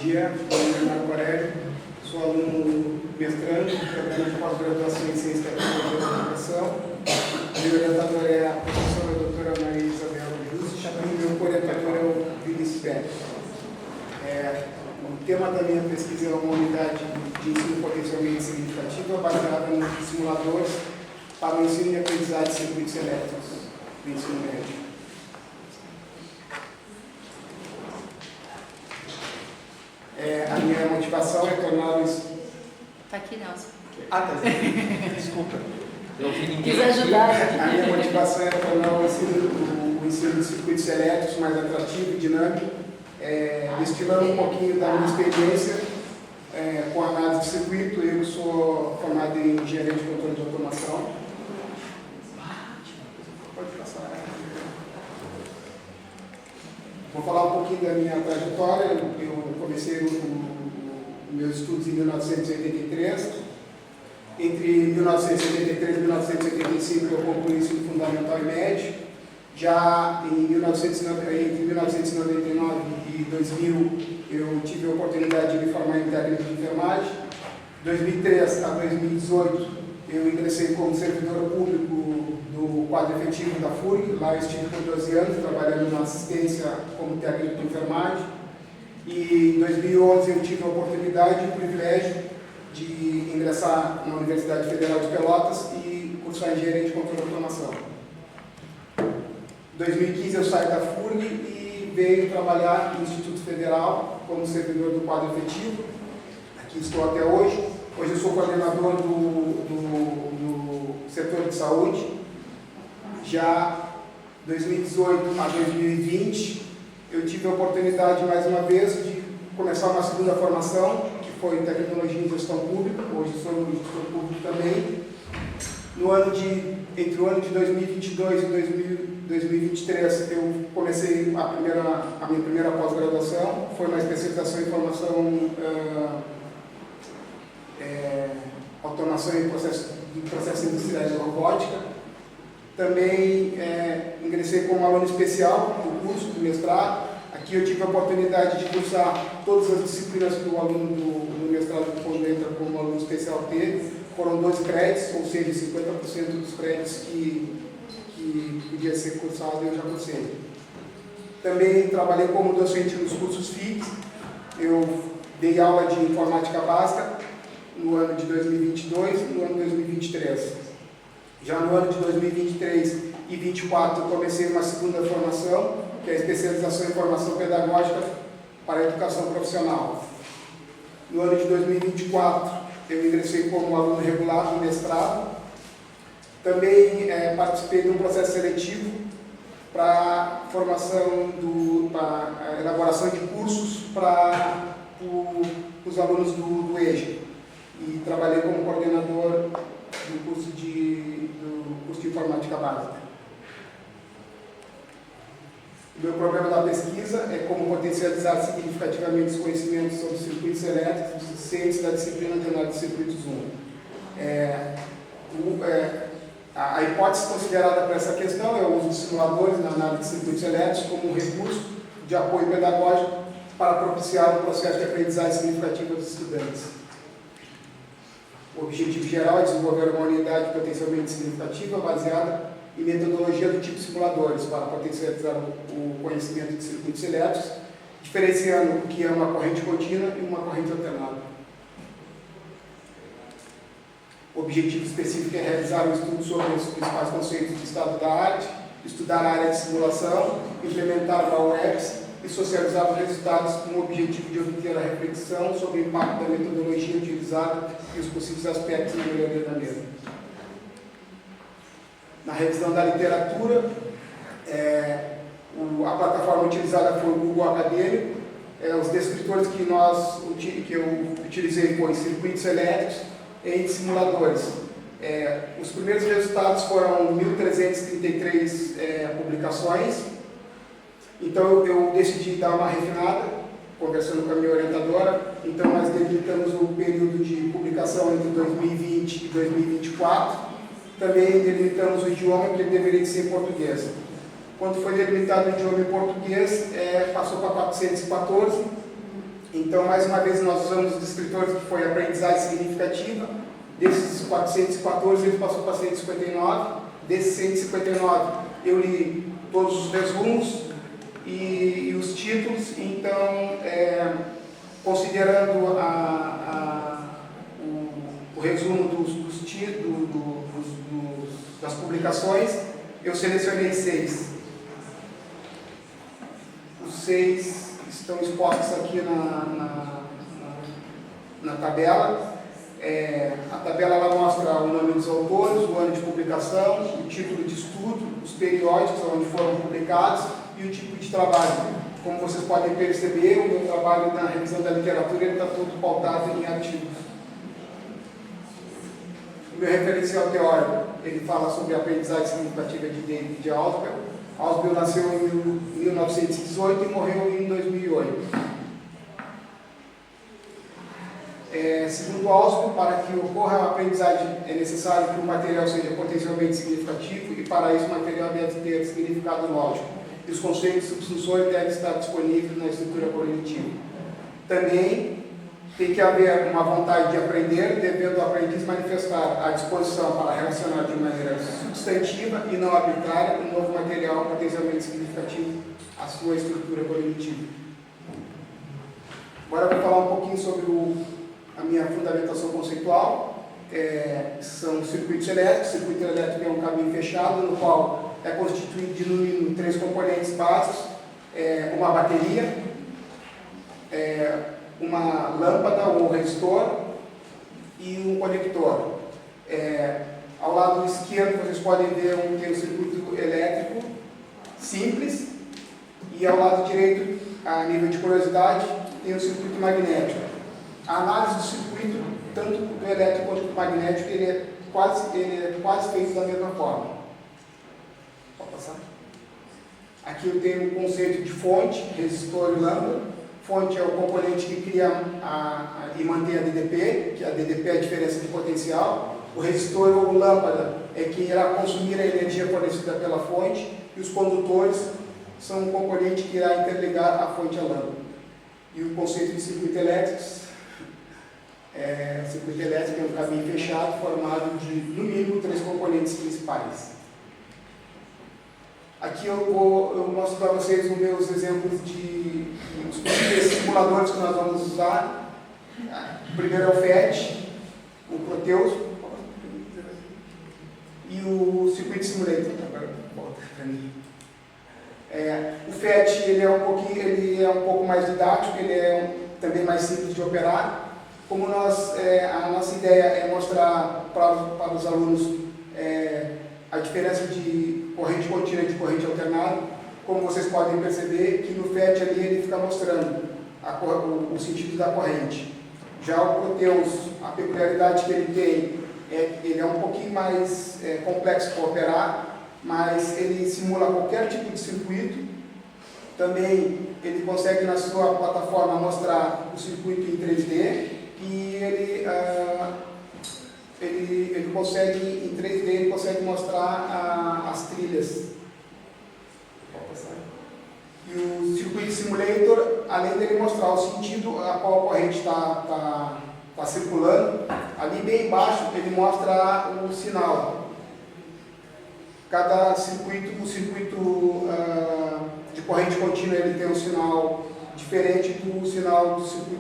dia, meu nome é Marco Aurélio, sou aluno mestrando, programa de pós-graduação em Ciência e Tecnologia da Educação. Meu orientador é a professora doutora Maria Isabel Justi e meu co-orientador é o Vinícius Pérez. O tema da minha pesquisa é uma unidade de ensino potencialmente significativa baseada em simuladores para o ensino e aprendizagem de circuitos elétricos do ensino médio. A minha motivação é torná-los... Está aqui, Nelson. Ah, tá. Desculpa. Quis ajudar. A minha motivação é tornar o ensino de circuitos elétricos mais atrativo e dinâmico, destilando um pouquinho da minha experiência com análise de circuito. Eu sou formado em engenharia de controle de automação. Pode passar. Vou falar um pouquinho da minha trajetória. Eu comecei meus estudos em 1983. Entre 1973 e 1985 eu concluí o ensino fundamental e médio. Já entre 1999 e 2000 eu tive a oportunidade de me formar em técnico de enfermagem. De 2003 a 2018 eu ingressei como servidor público do quadro efetivo da FURG. Lá eu estive por 12 anos trabalhando na assistência como técnico de enfermagem. E em 2011 eu tive a oportunidade e o privilégio de ingressar na Universidade Federal de Pelotas e cursar engenharia de controle de automação. Em 2015 eu saí da FURG e veio trabalhar no Instituto Federal como servidor do quadro efetivo. Aqui estou até hoje. Hoje eu sou coordenador do setor de saúde. Já 2018 a 2020 eu tive a oportunidade mais uma vez de começar uma segunda formação, que foi em tecnologia e gestão pública. Hoje sou no gestor público também. Entre o ano de 2022 e 2023 eu comecei a minha primeira pós-graduação. Foi uma especialização em formação automação e processos industriais e robótica. Também ingressei como aluno especial no curso do mestrado. Aqui eu tive a oportunidade de cursar todas as disciplinas que o aluno do mestrado, quando entra como aluno especial, teve. Foram 12 créditos, ou seja, 50% dos créditos que podia ser cursado eu já cursei. Também trabalhei como docente nos cursos FIX. Eu dei aula de informática básica no ano de 2022 e no ano de 2023. Já no ano de 2023 e 2024 eu comecei uma segunda formação, que é a especialização em formação pedagógica para a educação profissional. No ano de 2024 eu ingressei como aluno regular do mestrado. Também participei de um processo seletivo para para elaboração de cursos para os alunos do EJA. E trabalhei como coordenador do curso de informática básica. O meu problema da pesquisa é como potencializar significativamente os conhecimentos sobre circuitos elétricos cientes da disciplina de análise de circuitos 1. A hipótese considerada para essa questão é o uso de simuladores na análise de circuitos elétricos como um recurso de apoio pedagógico para propiciar o processo de aprendizagem significativa dos estudantes. O objetivo geral é desenvolver uma unidade potencialmente significativa baseada em metodologia do tipo simuladores para potencializar o conhecimento de circuitos elétricos, diferenciando o que é uma corrente contínua e uma corrente alternada. O objetivo específico é realizar um estudo sobre os principais conceitos de estado da arte, estudar a área de simulação, implementar UX e socializar os resultados com o objetivo de obter a reflexão sobre o impacto da metodologia utilizada e os possíveis aspectos na melhoria da mesma. Na revisão da literatura, a plataforma utilizada foi o Google Acadêmico. Os descritores que eu utilizei foram circuitos elétricos em simuladores. Os primeiros resultados foram 1.333 publicações. Então eu decidi dar uma refinada, conversando com a minha orientadora. Então nós delimitamos o período de publicação entre 2020 e 2024. Também delimitamos o idioma, que ele deveria ser em português. Quando foi delimitado o idioma em português, passou para 414. Então, mais uma vez, nós usamos os descritores que foi aprendizagem significativa. Desses 414, ele passou para 159. Desses 159, eu li todos os resumos e os títulos. Então, considerando o resumo dos títulos, das publicações, eu selecionei 6. Os 6 estão expostos aqui na tabela. A tabela ela mostra o nome dos autores, o ano de publicação, o título de estudo, os periódicos onde foram publicados e o tipo de trabalho. Como vocês podem perceber, o meu trabalho na revisão da literatura está todo pautado em artigos. O meu referencial teórico, ele fala sobre a aprendizagem significativa de David Ausubel. Ausubel nasceu em 1918 e morreu em 2008. Segundo Ausubel, para que ocorra a aprendizagem é necessário que o material seja potencialmente significativo e para isso o material deve ter significado lógico. E os conceitos substitutores devem estar disponíveis na estrutura cognitiva. Também tem que haver uma vontade de aprender, devendo o aprendiz manifestar a disposição para relacionar de maneira substantiva e não arbitrária um novo material potencialmente significativo à sua estrutura cognitiva. Agora eu vou falar um pouquinho sobre a minha fundamentação conceitual. São circuitos elétricos. O circuito elétrico é um caminho fechado, no qual é constituído de, no mínimo, 3 componentes básicos: uma bateria, uma lâmpada ou um resistor e um conector. Ao lado esquerdo, vocês podem ver tem um circuito elétrico simples, e ao lado direito, a nível de curiosidade, tem o circuito magnético. A análise do circuito, tanto do elétrico quanto do magnético, ele é quase feito da mesma forma. Pode passar? Aqui eu tenho o conceito de fonte, resistor e lâmpada. Fonte é o componente que cria e mantém a DDP, que a DDP é a diferença de potencial. O resistor ou lâmpada é quem irá consumir a energia fornecida pela fonte. E os condutores são um componente que irá interligar a fonte à lâmpada. E o conceito de circuito elétrico o circuito elétrico é um caminho fechado formado de, no mínimo, 3 componentes principais. Aqui eu mostro para vocês os meus exemplos de os possíveis simuladores que nós vamos usar. O primeiro é o FET, o Proteus e o Circuit Simulator. O FET ele é um pouco mais didático, ele é também mais simples de operar. Como a nossa ideia é mostrar para os alunos a diferença de corrente contínua e de corrente alternada, como vocês podem perceber que no FET ali ele fica mostrando o sentido da corrente. Já o Proteus, a peculiaridade que ele tem ele é um pouquinho mais complexo para operar, mas ele simula qualquer tipo de circuito. Também ele consegue na sua plataforma mostrar o circuito em 3D. E ele consegue, em 3D, ele consegue mostrar as trilhas. E o Circuit Simulator, além dele mostrar o sentido a qual a corrente está circulando, ali bem embaixo ele mostra o sinal. Cada circuito, o circuito de corrente contínua, ele tem um sinal diferente do sinal do circuito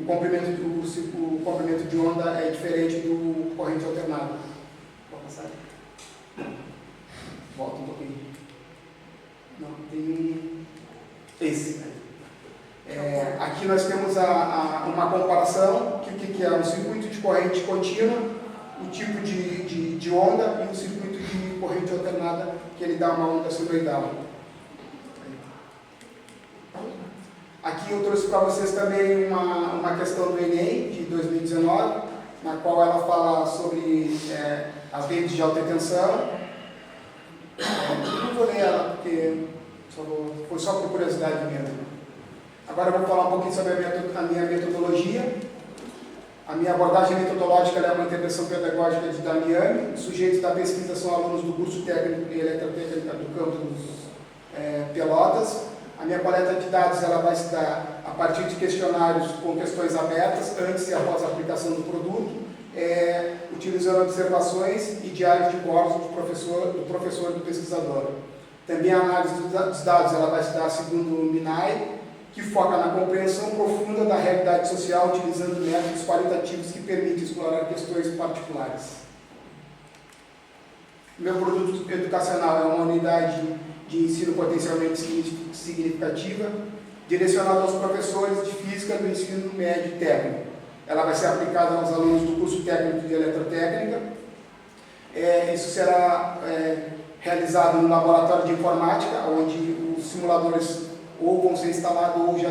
o comprimento de onda é diferente do corrente alternada. Pode passar? Volta um pouquinho. Não, tem esse. Aqui nós temos uma comparação, que o que é um circuito de corrente contínua, o tipo de onda e o circuito de corrente alternada, que ele dá uma onda sinusoidal. Aqui eu trouxe para vocês também uma questão do Enem de 2019, na qual ela fala sobre as redes de alta tensão. Não vou ler ela, porque foi só por curiosidade mesmo. Agora eu vou falar um pouquinho sobre a minha metodologia. A minha abordagem metodológica é uma intervenção pedagógica de Damiani. Os sujeitos da pesquisa são alunos do curso técnico em eletrotécnica do campus Pelotas. A minha coleta de dados ela vai se dar a partir de questionários com questões abertas, antes e após a aplicação do produto, utilizando observações e diários de bordo do professor e do pesquisador. Também a análise dos dados ela vai se dar segundo o MINAI, que foca na compreensão profunda da realidade social, utilizando métodos qualitativos que permitem explorar questões particulares. Meu produto educacional é uma unidade de ensino potencialmente significativa, direcionada aos professores de física do ensino médio e técnico. Ela vai ser aplicada aos alunos do curso técnico de eletrotécnica. Isso será realizado no laboratório de informática, onde os simuladores ou vão ser instalados ou já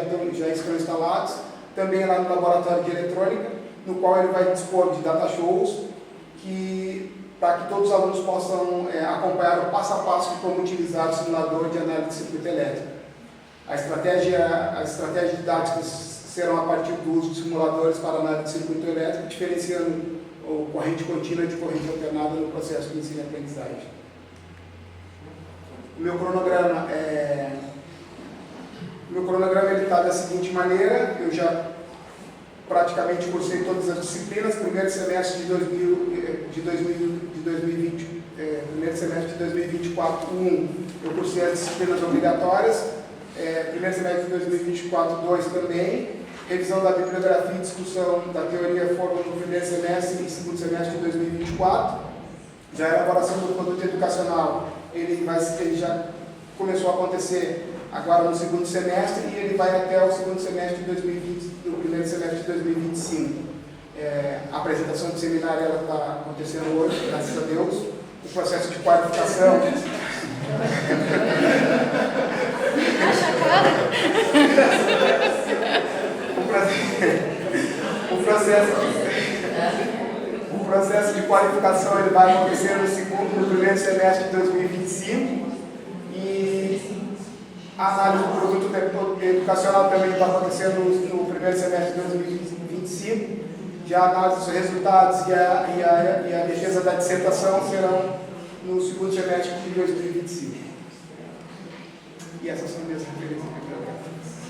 estão instalados. Também lá no laboratório de eletrônica, no qual ele vai dispor de data shows, para que todos os alunos possam acompanhar o passo a passo de como utilizar o simulador de análise de circuito elétrico. As estratégias didáticas serão a partir do uso de simuladores para análise de circuito elétrico, diferenciando corrente contínua de corrente alternada no processo de ensino e aprendizagem. O meu cronograma está da seguinte maneira: eu já praticamente cursei todas as disciplinas. Primeiro semestre de 2020, primeiro semestre de 2024, eu cursei as disciplinas obrigatórias. Primeiro semestre de 2024, 2 também. Revisão da bibliografia e discussão da teoria foram no primeiro semestre e segundo semestre de 2024. Já a elaboração do produto educacional, ele já começou a acontecer agora no segundo semestre e ele vai até o segundo semestre de 2020, do primeiro semestre de 2025. A apresentação do seminário está acontecendo hoje, graças a Deus. O processo de qualificação. O processo de qualificação ele vai acontecer no primeiro semestre de 2025 e a análise do produto educacional também vai acontecer no primeiro semestre de 2025. Já a análise dos resultados e a defesa da dissertação serão no segundo semestre de 2025. E essas são minhas referências bibliográficas.